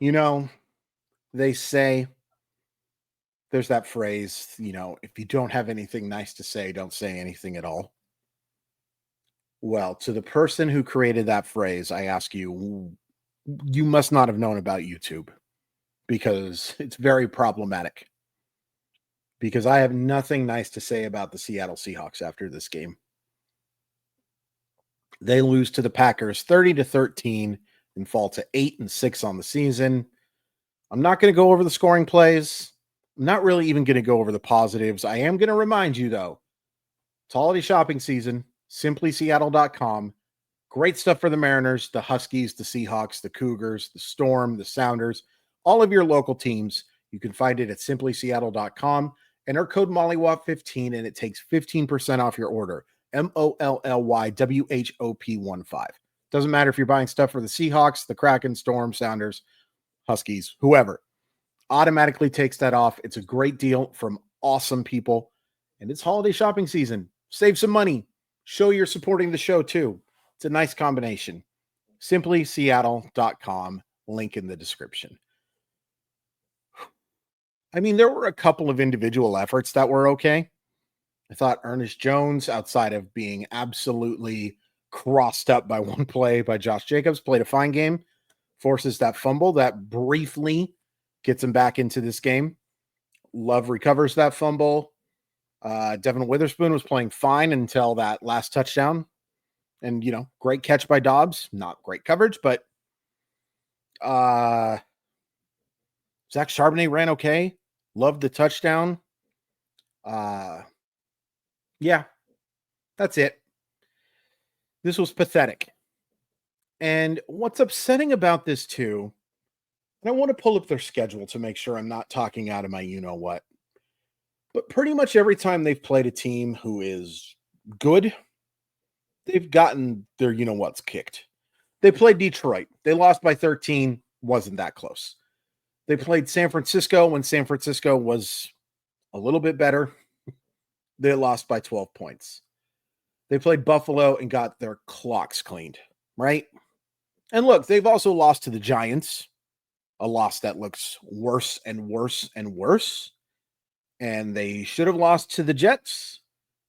You know, they say there's that phrase, if you don't have anything nice to say, don't say anything at all. Well, to the person who created that phrase, I ask you, you must not have known about YouTube because it's very problematic. Because I have nothing nice to say about the Seattle Seahawks after this game. They lose to the Packers 30-13 and fall to 8-6 on the season. I'm not going to go over the scoring plays. I'm not really even going to go over the positives. I am going to remind you, though, it's holiday shopping season, simplyseattle.com. Great stuff for the Mariners, the Huskies, the Seahawks, the Cougars, the Storm, the Sounders, all of your local teams. You can find it at simplyseattle.com. Enter code MOLLYWOP15 and it takes 15% off your order. MOLLYWHOP15. Doesn't matter if you're buying stuff for the Seahawks, the Kraken, Storm, Sounders, Huskies, whoever. Automatically takes that off. It's a great deal from awesome people. And it's holiday shopping season. Save some money. Show you're supporting the show too. It's a nice combination. SimplySeattle.com. Link in the description. I mean, there were a couple of individual efforts that were okay. I thought Ernest Jones, outside of being absolutely crossed up by one play by Josh Jacobs, played a fine game. Forces that fumble that briefly gets him back into this game. Love recovers that fumble. Devin Witherspoon was playing fine until that last touchdown. And, great catch by Dobbs. Not great coverage, but Zach Charbonnet ran okay. Loved the touchdown. Yeah, that's it. This was pathetic. And what's upsetting about this, too, and I want to pull up their schedule to make sure I'm not talking out of my you-know-what, but pretty much every time they've played a team who is good, they've gotten their you-know-what's kicked. They played Detroit. They lost by 13. Wasn't that close. They played San Francisco when San Francisco was a little bit better. They lost by 12 points. They played Buffalo and got their clocks cleaned, right? And look, they've also lost to the Giants, a loss that looks worse and worse and worse. And they should have lost to the Jets.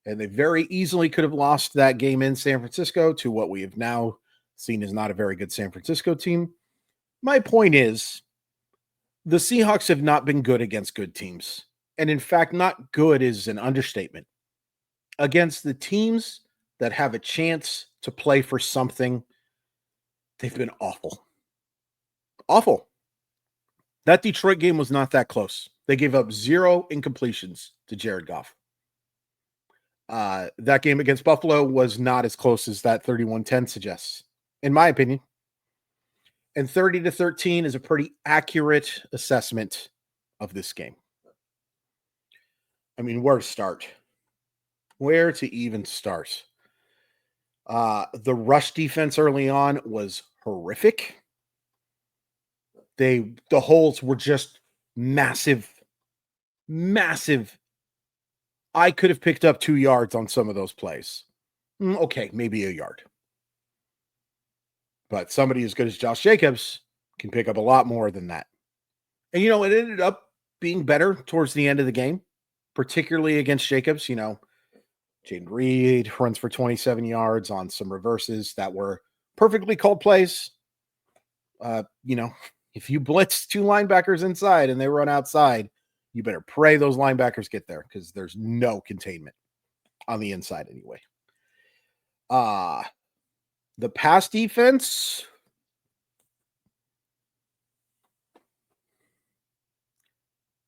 And they very easily could have lost that game in San Francisco to what we have now seen as not a very good San Francisco team. My point is, the Seahawks have not been good against good teams. And in fact, not good is an understatement. Against the teams that have a chance to play for something, they've been awful. Awful. That Detroit game was not that close. They gave up 0 incompletions to Jared Goff. That game against Buffalo was not as close as that 31-10 suggests, in my opinion. And 30-13 is a pretty accurate assessment of this game. I mean, where to start? Where to even start? The rush defense early on was horrific. The holes were just massive. I could have picked up 2 yards on some of those plays. Okay, maybe a yard. But somebody as good as Josh Jacobs can pick up a lot more than that. And, it ended up being better towards the end of the game, particularly against Jacobs. Jaden Reed runs for 27 yards on some reverses that were perfectly called plays. If you blitz 2 linebackers inside and they run outside, you better pray those linebackers get there because there's no containment on the inside anyway. The pass defense,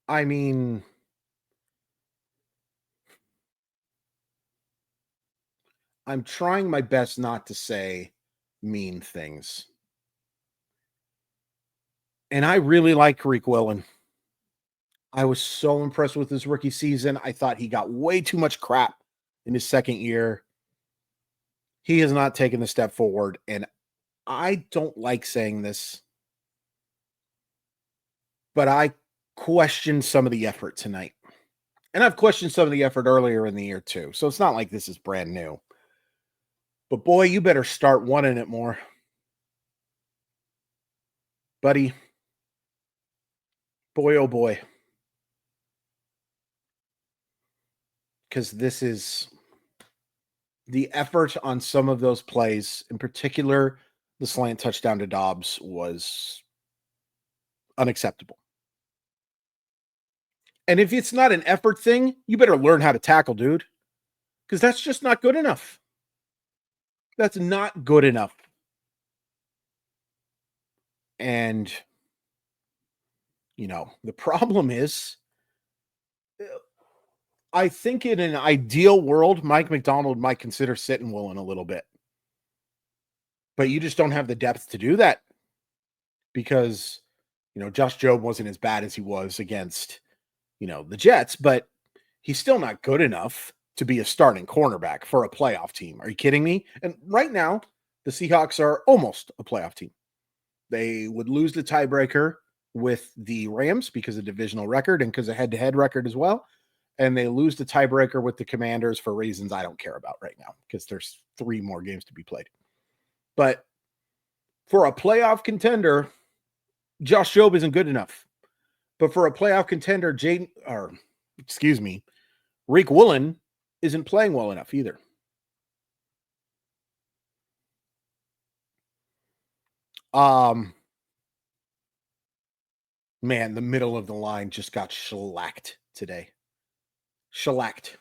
I mean, I'm trying my best not to say mean things. And I really like Kareem Whelan. I was so impressed with his rookie season. I thought he got way too much crap in his second year. He has not taken the step forward. And I don't like saying this, but I questioned some of the effort tonight. And I've questioned some of the effort earlier in the year too. So it's not like this is brand new. But boy, you better start wanting it more. Buddy, Boy, oh boy. Because this is the effort on some of those plays, in particular, the slant touchdown to Dobbs was unacceptable. And if it's not an effort thing, you better learn how to tackle, dude, because that's just not good enough. That's not good enough. And, the problem is, I think in an ideal world, Mike McDonald might consider sitting Willen a little bit. But you just don't have the depth to do that because, Josh Jobe wasn't as bad as he was against, the Jets, but he's still not good enough to be a starting cornerback for a playoff team. Are you kidding me? And right now, the Seahawks are almost a playoff team. They would lose the tiebreaker with the Rams because of divisional record and because of head-to-head record as well. And they lose the tiebreaker with the Commanders for reasons I don't care about right now because there's 3 more games to be played. But for a playoff contender, Josh Jobe isn't good enough. But for a playoff contender, Rick Woolen isn't playing well enough either. Man, the middle of the line just got shellacked today. Shellacked.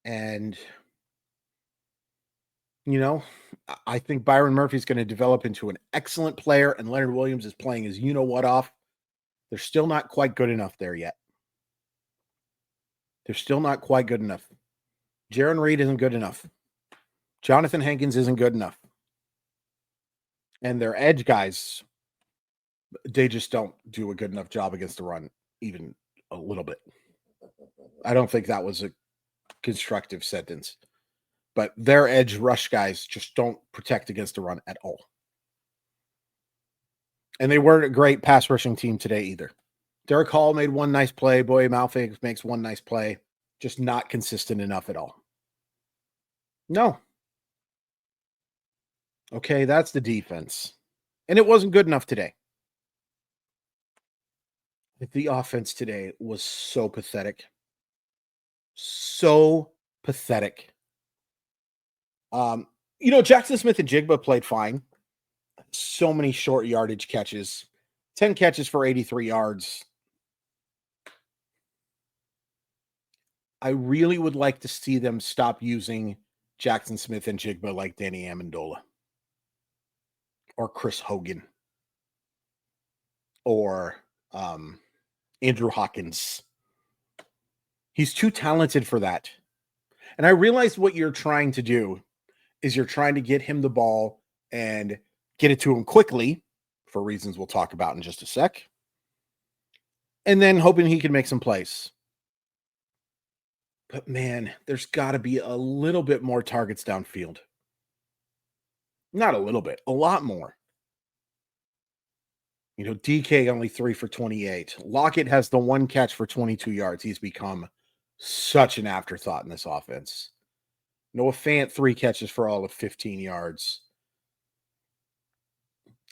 And, I think Byron Murphy's going to develop into an excellent player, and Leonard Williams is playing his you-know-what off. They're still not quite good enough there yet. They're still not quite good enough. Jaron Reed isn't good enough. Jonathan Hankins isn't good enough. And their edge guys, they just don't do a good enough job against the run, even a little bit. I don't think that was a constructive sentence. But their edge rush guys just don't protect against the run at all. And they weren't a great pass rushing team today either. Derek Hall made one nice play. Boye Malfig makes one nice play. Just not consistent enough at all. No. Okay, that's the defense. And it wasn't good enough today. The offense today was so pathetic. So pathetic. Jackson Smith and Jigba played fine. So many short yardage catches. 10 catches for 83 yards. I really would like to see them stop using Jackson Smith and Jigba like Danny Amendola. Or Chris Hogan. Or Andrew Hawkins. He's too talented for that. And I realize what you're trying to do is you're trying to get him the ball and get it to him quickly for reasons we'll talk about in just a sec. And then hoping he can make some plays. But man, there's got to be a little bit more targets downfield. Not a little bit, a lot more. DK only 3 for 28. Lockett has the 1 catch for 22 yards. He's become such an afterthought in this offense. Noah Fant, 3 catches for all of 15 yards.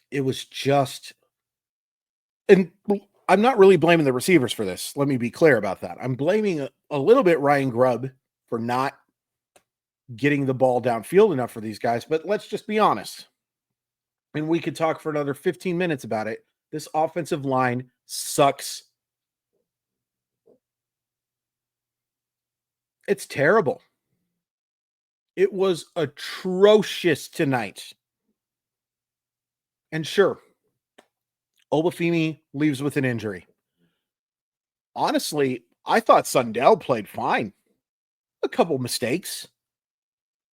It was just, and I'm not really blaming the receivers for this. Let me be clear about that. I'm blaming a little bit Ryan Grubb for not getting the ball downfield enough for these guys. But let's just be honest. And we could talk for another 15 minutes about it. This offensive line sucks. It's terrible. It was atrocious tonight. And sure, Obafemi leaves with an injury. Honestly, I thought Sundell played fine. A couple mistakes.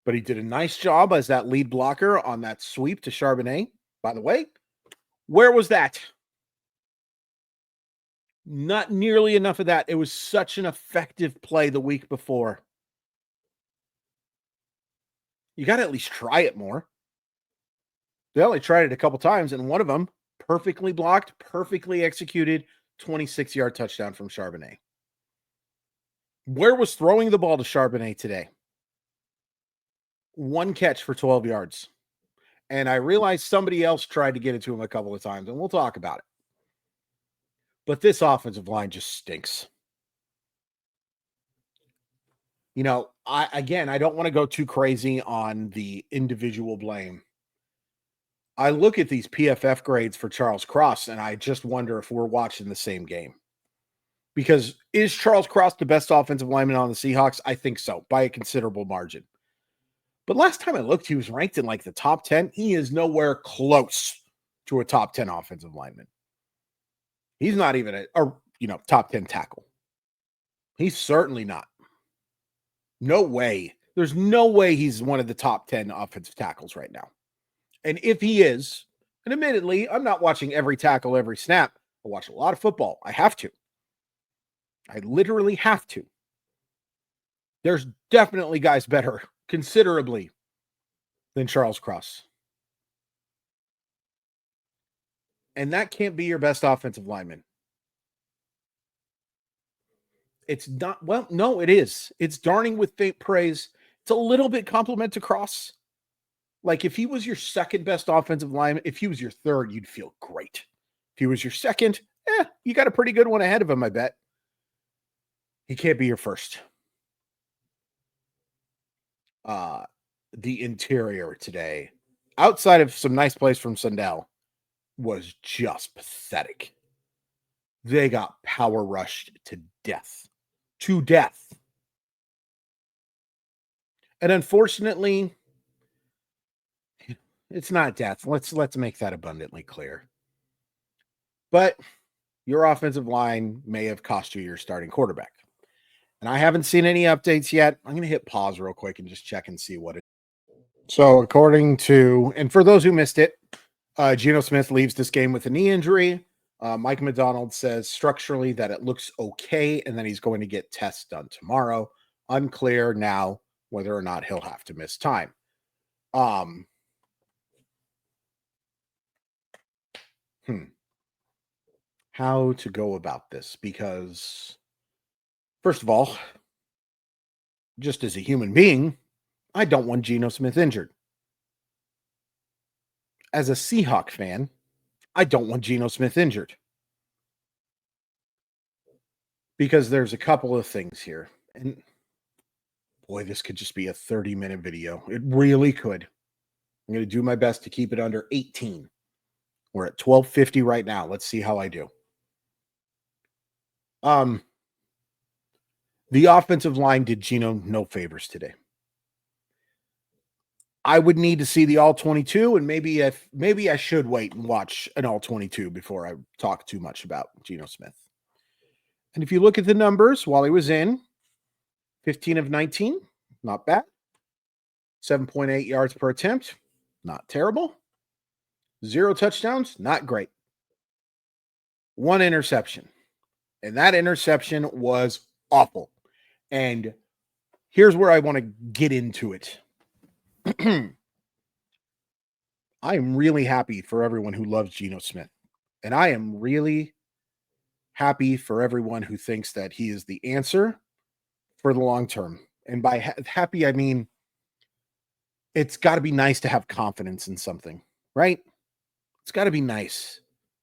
But he did a nice job as that lead blocker on that sweep to Charbonnet. By the way, where was that? Not nearly enough of that. It was such an effective play the week before. You got to at least try it more. They only tried it a couple times, and one of them perfectly blocked, perfectly executed, 26-yard touchdown from Charbonnet. Where was throwing the ball to Charbonnet today? 1 catch for 12 yards. And I realized somebody else tried to get it to him a couple of times, and we'll talk about it. But this offensive line just stinks. I don't want to go too crazy on the individual blame. I look at these PFF grades for Charles Cross, and I just wonder if we're watching the same game. Because is Charles Cross the best offensive lineman on the Seahawks? I think so, by a considerable margin. But last time I looked, he was ranked in like the top 10. He is nowhere close to a top 10 offensive lineman. He's not even a top 10 tackle. He's certainly not. No way. There's no way he's one of the top 10 offensive tackles right now. And if he is, and admittedly, I'm not watching every tackle, every snap. I watch a lot of football. I have to. I literally have to. There's definitely guys better, considerably, than Charles Cross. And that can't be your best offensive lineman. It's not, well, no, it is. It's darning with faint praise. It's a little bit compliment to Cross. Like if he was your second best offensive lineman, if he was your third, you'd feel great. If he was your second, you got a pretty good one ahead of him, I bet. He can't be your first. The interior today, outside of some nice plays from Sundell, was just pathetic. They got power rushed to death. To death. And unfortunately, it's not death. Let's make that abundantly clear. But your offensive line may have cost you your starting quarterback. And I haven't seen any updates yet. I'm going to hit pause real quick and just check and see what it is. So according to, and for those who missed it, Geno Smith leaves this game with a knee injury. Mike McDonald says structurally that it looks okay and then he's going to get tests done tomorrow. Unclear now whether or not he'll have to miss time. How to go about this? Because first of all, just as a human being, I don't want Geno Smith injured. As a Seahawk fan, I don't want Geno Smith injured. Because there's a couple of things here. And boy, this could just be a 30-minute video. It really could. I'm going to do my best to keep it under 18. We're at 12:50 right now. Let's see how I do. The offensive line did Geno no favors today. I would need to see the all 22, and maybe I should wait and watch an all 22 before I talk too much about Geno Smith. And if you look at the numbers while he was in, 15 of 19, not bad. 7.8 yards per attempt, not terrible. 0 touchdowns, not great. 1 interception. And that interception was awful. And here's where I want to get into it. I am really happy for everyone who loves Geno Smith. And I am really happy for everyone who thinks that he is the answer for the long term. And by happy, I mean, it's got to be nice to have confidence in something, right? It's got to be nice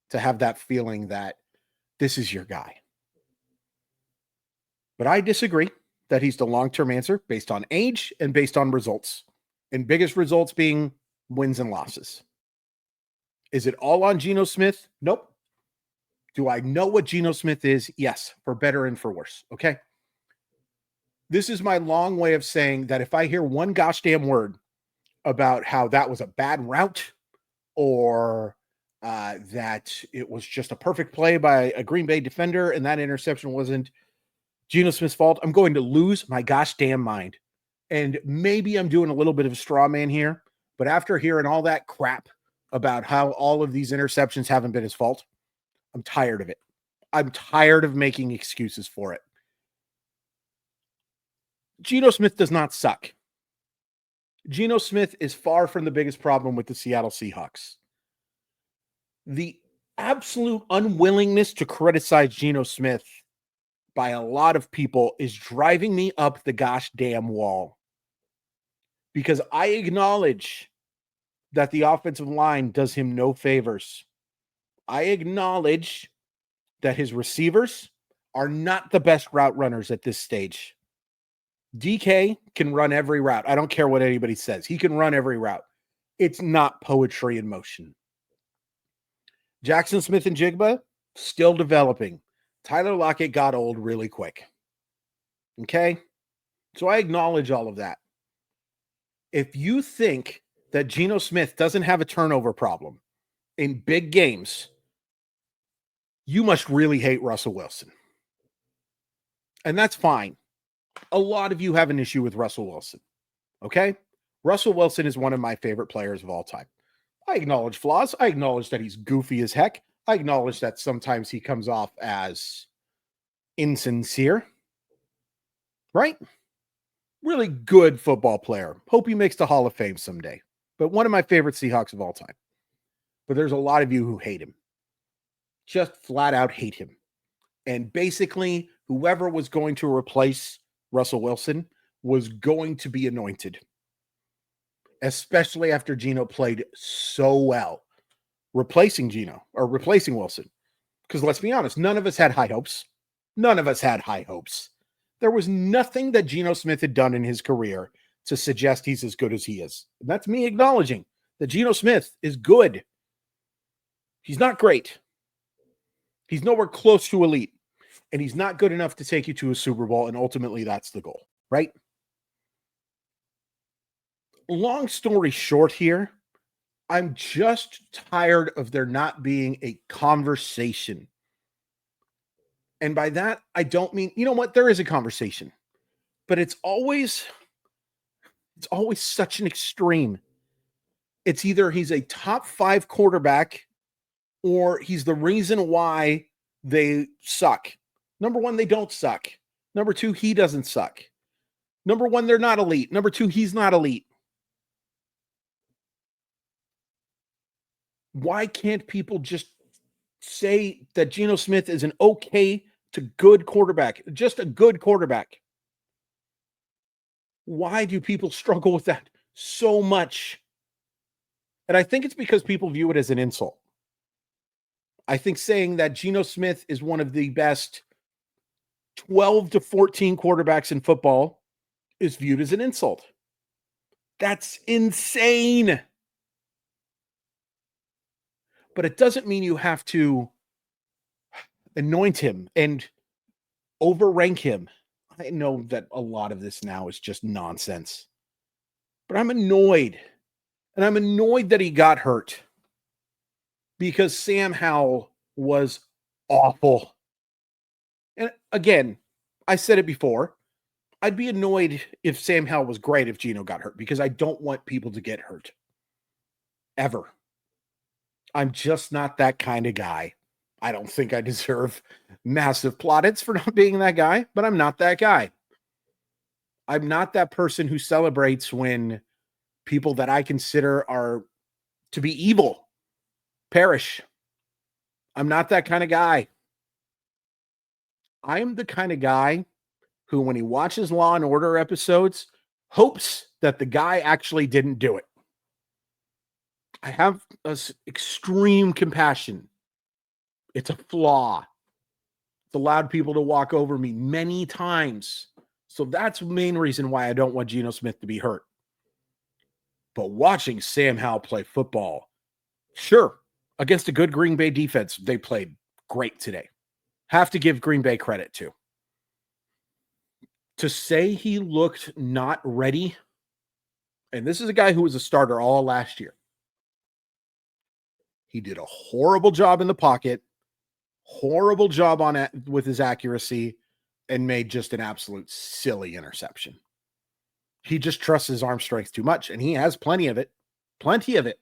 to have that feeling that this is your guy. But I disagree that he's the long-term answer based on age and based on results. And biggest results being wins and losses. Is it all on Geno Smith? Nope. Do I know what Geno Smith is? Yes, for better and for worse. Okay. This is my long way of saying that if I hear one gosh damn word about how that was a bad route or that it was just a perfect play by a Green Bay defender and that interception wasn't Geno Smith's fault, I'm going to lose my gosh damn mind. And maybe I'm doing a little bit of a straw man here, but after hearing all that crap about how all of these interceptions haven't been his fault, I'm tired of it. I'm tired of making excuses for it. Geno Smith does not suck. Geno Smith is far from the biggest problem with the Seattle Seahawks. The absolute unwillingness to criticize Geno Smith by a lot of people is driving me up the gosh damn wall. Because I acknowledge that the offensive line does him no favors. I acknowledge that his receivers are not the best route runners at this stage. DK can run every route. I don't care what anybody says. He can run every route. It's not poetry in motion. Jackson Smith and Jigba, still developing. Tyler Lockett got old really quick. Okay? So I acknowledge all of that. If you think that Geno Smith doesn't have a turnover problem in big games, you must really hate Russell Wilson. And that's fine. A lot of you have an issue with Russell Wilson. Okay? Russell Wilson is one of my favorite players of all time. I acknowledge flaws. I acknowledge that he's goofy as heck. I acknowledge that sometimes he comes off as insincere. Right? Really good football player. Hope he makes the Hall of Fame someday. But one of my favorite Seahawks of all time. But there's a lot of you who hate him. Just flat out hate him. And basically, whoever was going to replace Russell Wilson was going to be anointed. Especially after Geno played so well. Replacing Wilson. Because let's be honest, none of us had high hopes. None of us had high hopes. There was nothing that Geno Smith had done in his career to suggest he's as good as he is. And that's me acknowledging that Geno Smith is good. He's not great. He's nowhere close to elite. And he's not good enough to take you to a Super Bowl. And ultimately, that's the goal, right? Long story short here, I'm just tired of there not being a conversation. And by that, I don't mean, you know what? There is a conversation. But it's always such an extreme. It's either he's a top 5 quarterback or he's the reason why they suck. Number 1, they don't suck. Number 2, he doesn't suck. Number 1, they're not elite. Number 2, he's not elite. Why can't people just say that Geno Smith is an okay to good quarterback? Just a good quarterback. Why do people struggle with that so much? And I think it's because people view it as an insult. I think saying that Geno Smith is one of the best 12 to 14 quarterbacks in football is viewed as an insult. That's insane. But it doesn't mean you have to anoint him and overrank him. I know that a lot of this now is just nonsense. But I'm annoyed. And I'm annoyed that he got hurt. Because Sam Howell was awful. And again, I said it before. I'd be annoyed if Sam Howell was great if Geno got hurt. Because I don't want people to get hurt. Ever. I'm just not that kind of guy. I don't think I deserve massive plaudits for not being that guy, but I'm not that guy. I'm not that person who celebrates when people that I consider are to be evil perish. I'm not that kind of guy. I'm the kind of guy who, when he watches Law and Order episodes, hopes that the guy actually didn't do it. I have extreme compassion. It's a flaw. It's allowed people to walk over me many times. So that's the main reason why I don't want Geno Smith to be hurt. But watching Sam Howell play football, sure, against a good Green Bay defense, they played great today. Have to give Green Bay credit too. To say he looked not ready, and this is a guy who was a starter all last year. He did a horrible job in the pocket, horrible job on it with his accuracy, and made just an absolute silly interception. He just trusts his arm strength too much, and he has plenty of it. Plenty of it.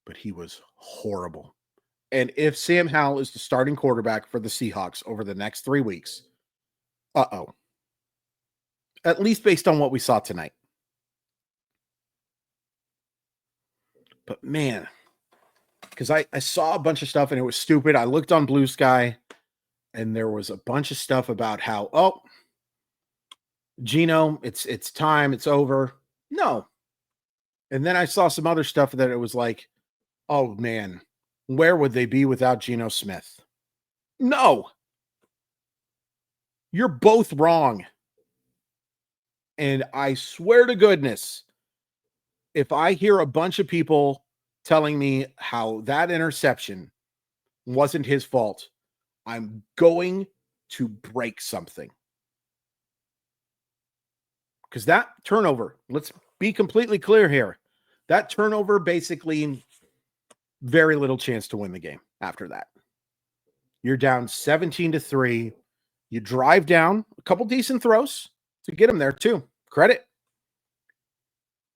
But he was horrible. And if Sam Howell is the starting quarterback for the Seahawks over the next 3 weeks, uh-oh. At least based on what we saw tonight. But man, because I saw a bunch of stuff and it was stupid. I looked on Blue Sky and there was a bunch of stuff about how, Geno, it's time, it's over. No. And then I saw some other stuff that it was like, oh man, Where would they be without Geno Smith? No. You're both wrong. And I swear to goodness, if I hear a bunch of people telling me how that interception wasn't his fault, I'm going to break something. Because that turnover, let's be completely clear here. That turnover basically very little chance to win the game after that. You're down 17-3. You drive down a couple decent throws to get him there too. Credit.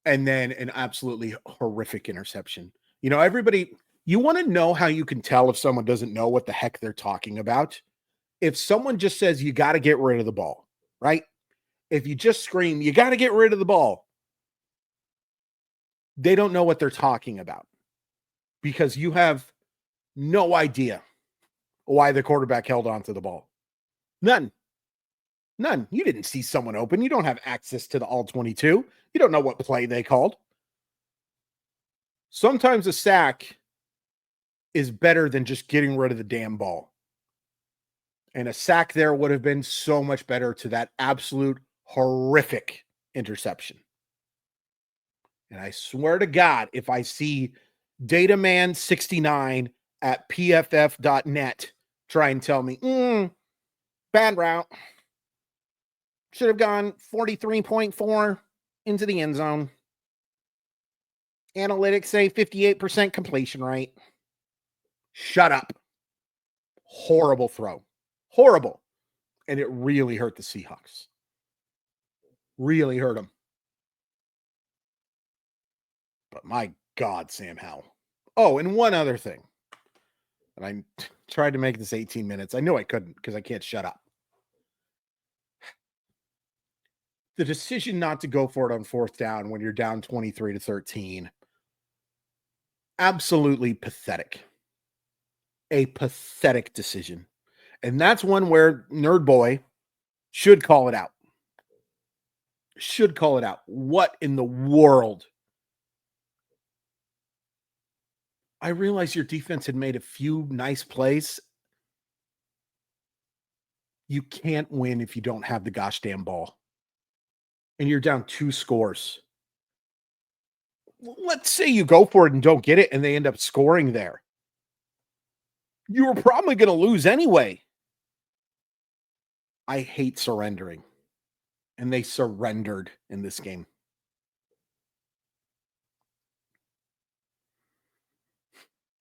And then an absolutely horrific interception. You know, everybody, you want to know how you can tell if someone doesn't know what the heck they're talking about? If someone just says you got to get rid of the ball, right? If you just scream, you got to get rid of the ball, they don't know what they're talking about because you have no idea why the quarterback held on to the ball. None. You didn't see someone open. You don't have access to the all 22. You don't know what play they called. Sometimes a sack is better than just getting rid of the damn ball. And a sack there would have been so much better to that absolute horrific interception. And I swear to God, if I see Dataman69 at pff.net try and tell me, bad route, should have gone 43.4 into the end zone. Analytics say 58% completion rate. Shut up. Horrible throw. Horrible. And it really hurt the Seahawks. Really hurt them. But my God, Sam Howell. Oh, and one other thing. And I tried to make this 18 minutes. I knew I couldn't because I can't shut up. The decision not to go for it on fourth down when you're down 23-13. Absolutely pathetic. A pathetic decision. And that's one where Nerd Boy should call it out. Should call it out. What in the world? I realize your defense had made a few nice plays. You can't win if you don't have the gosh damn ball. And you're down 2 scores. Let's say you go for it and don't get it and they end up scoring there. You were probably going to lose anyway. I hate surrendering. And they surrendered in this game.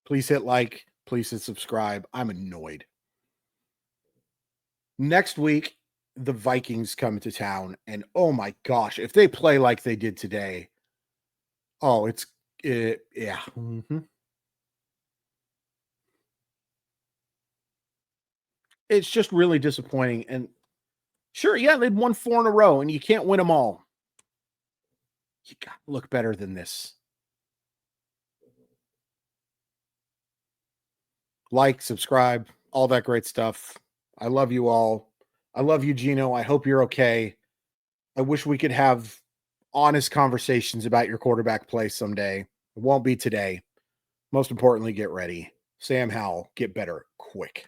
Please hit like. Please hit subscribe. I'm annoyed. Next week, the Vikings come to town. And oh my gosh, if they play like they did today, yeah. Mm-hmm. It's just really disappointing. And sure, yeah, they'd won 4 in a row, and you can't win them all. You got to look better than this. Like, subscribe, all that great stuff. I love you all. I love you, Geno. I hope you're okay. I wish we could have honest conversations about your quarterback play someday. It won't be today. Most importantly, get ready. Sam Howell, get better quick.